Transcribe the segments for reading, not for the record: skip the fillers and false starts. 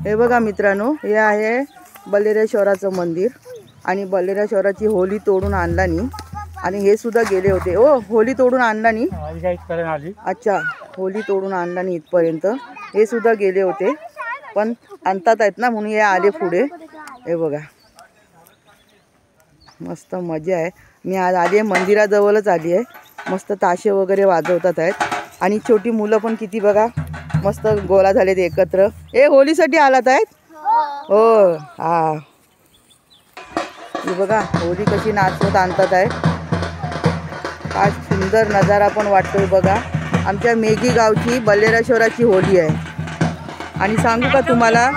हे बघा मित्रांनो, हे आहे बल्लेरेश्वराचं मंदिर आणि बल्लेरेश्वराची होली तोडून आणला नी आणि हे सुद्धा गेले होते. ओ होली तोडून आणला नी. अच्छा, होली तोडून आणला नी इथपर्यंत. हे सुद्धा गेले होते पण आणतात आहेत ना म्हणून हे आले पुढे. हे बघा मस्त मजा आहे. मी आज आली आहे मंदिराजवळच आली आहे. मस्त ताशे वगैरे वाजवतात आहेत आणि छोटी मुलं पण किती बघा मस्त गोळा झालेत एकत्र. हे होलीसाठी आलात आहेत. हो हा, हे बघा होली कशी नाचवत आणतात आहे. काय सुंदर नजारा पण वाटतोय बघा. आमच्या मेघी गावची बल्लेरेश्वराची होली आहे आणि सांगू का तुम्हाला,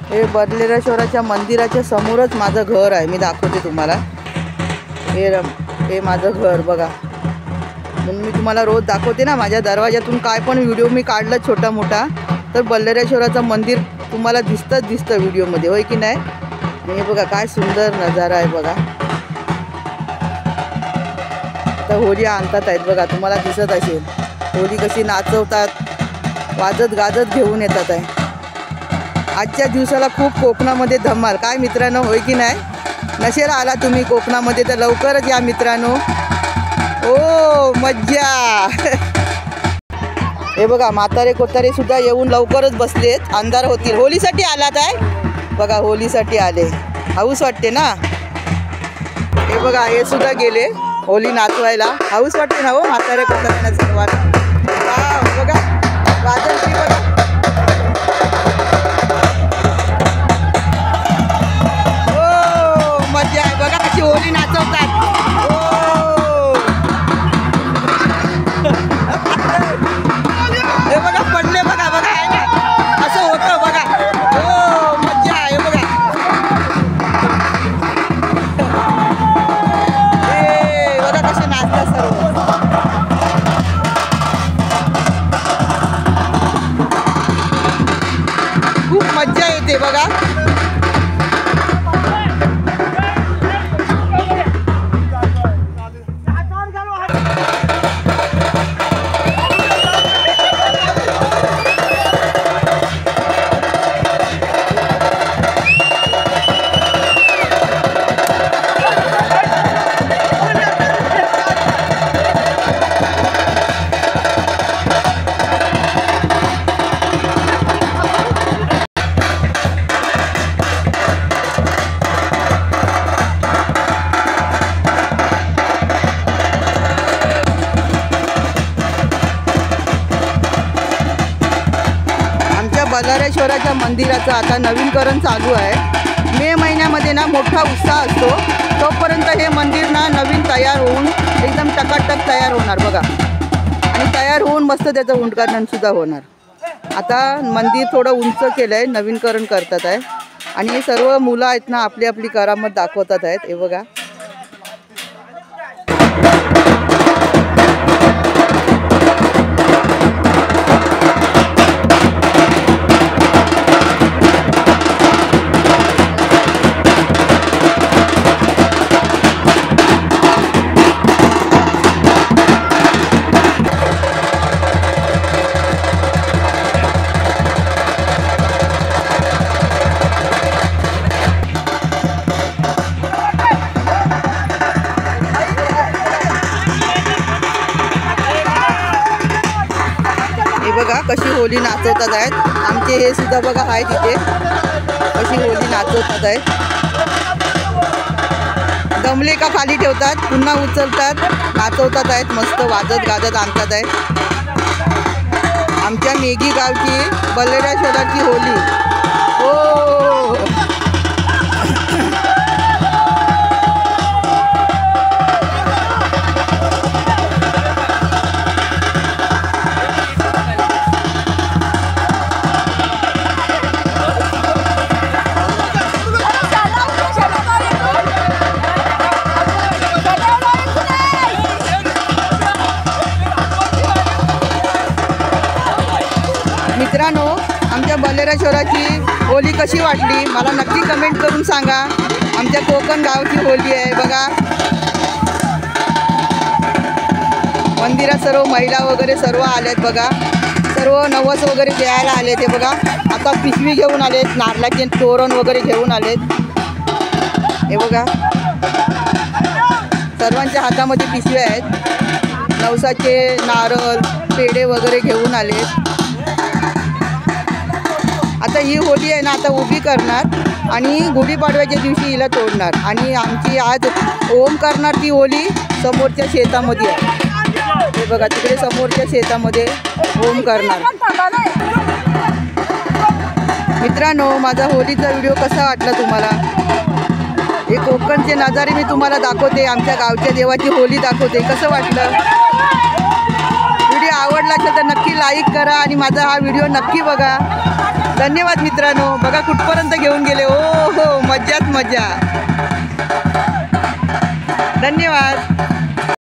हे बल्लेरेश्वराच्या मंदिराच्या समोरच माझं घर आहे. मी दाखवते तुम्हाला. हे माझं घर बघा. म्हणून मी तुम्हाला रोज दाखवते ना माझ्या दरवाजातून काय पण व्हिडिओ मी काढला छोटा मोठा तर बल्लेरेश्वराचं मंदिर तुम्हाला दिसतं व्हिडिओमध्ये, होय की नाही. हे बघा काय सुंदर नजारा आहे बघा. आता होली आणतात आहेत बघा, तुम्हाला दिसत असेल होली कशी नाचवतात, वाजत गाजत घेऊन येतात आहे. आजच्या दिवसाला खूप कोकणामध्ये धमाल. काय मित्रांनो, होय की नाही. नसेल आला तुम्ही कोकणामध्ये तर लवकरच या मित्रांनो. ओ मज्जा. हे बघा म्हातारे कोतारे सुद्धा येऊन लवकरच बसलेत, अंधार होतील. होलीसाठी आलात आहे बघा, होलीसाठी आले. हाऊस वाटते ना. हे बघा हे सुद्धा गेले होली नाचवायला. हाऊस वाटते ना हो म्हातारे कोताऱ्यांना सर्वांना. बघा वाजवती बघा. हो मज्जा आहे बघा कशी होली नाचवतात. हे बघा पडले बघा बघा आहे ना असं होतं बघा. हो मज्जा आहे बघा. हे बघा कसे नाचतात सर्व. खूप मज्जा येते बघा. बल्लेरेश्वराच्या मंदिराचं आता नवीनकरण चालू आहे. मे महिन्यामध्ये ना मोठा उत्साह असतो. तोपर्यंत हे मंदिर ना नवीन तयार होऊन एकदम टकाटक तयार होणार बघा. आणि तयार होऊन मस्त त्याचं उद्घाटन सुद्धा होणार. आता मंदिर थोडं उंच केलं आहे, नवीनकरण करतात आहे आणि हे सर्व मुलं आहेत ना आपली आपली करामत दाखवतात आहेत. हे बघा बघा कशी होली नाचवतात आहेत. आमचे हे सुद्धा बघा आहे तिथे कशी होली नाचवतात आहेत. दमले का खाली ठेवतात, पुन्हा उचलतात, नाचवतात आहेत. मस्त वाजत गाजत आणतात आहेत. आमच्या मेघी गावची बल्लेरेश्वराची होली. हो मित्रांनो, आमच्या बल्लेरेश्वराची होली कशी वाटली मला नक्की कमेंट करून सांगा. आमच्या कोकण गावची होली आहे बघा. मंदिरात सर्व महिला वगैरे सर्व आल्यात बघा. सर्व नवस वगैरे द्यायला आले ते बघा. आता पिशवी घेऊन आलेत, नारळाचे तोरण वगैरे घेऊन आलेत. हे बघा सर्वांच्या हातामध्ये पिशव्या आहेत. नवसाचे नारळ पेढे वगैरे घेऊन आलेत. आता ही होली आहे ना, आता उभी करणार आणि गुढीपाडव्याच्या दिवशी हिला तोडणार. आणि आमची आज ओम करणार ती होली समोरच्या शेतामध्ये आहे. हे बघा तिकडे समोरच्या शेतामध्ये ओम करणार. मित्रांनो, माझा होलीचा व्हिडिओ कसा वाटला तुम्हाला? हे कोकणचे नजारे मी तुम्हाला दाखवते, आमच्या गावच्या देवाची होली दाखवते. कसं वाटलं? व्हिडिओ आवडला असेल तर नक्की लाईक करा आणि माझा हा व्हिडिओ नक्की बघा. धन्यवाद मित्रांनो. बघा कुठपर्यंत घेऊन गेले. हो मज्जाच मजा. धन्यवाद.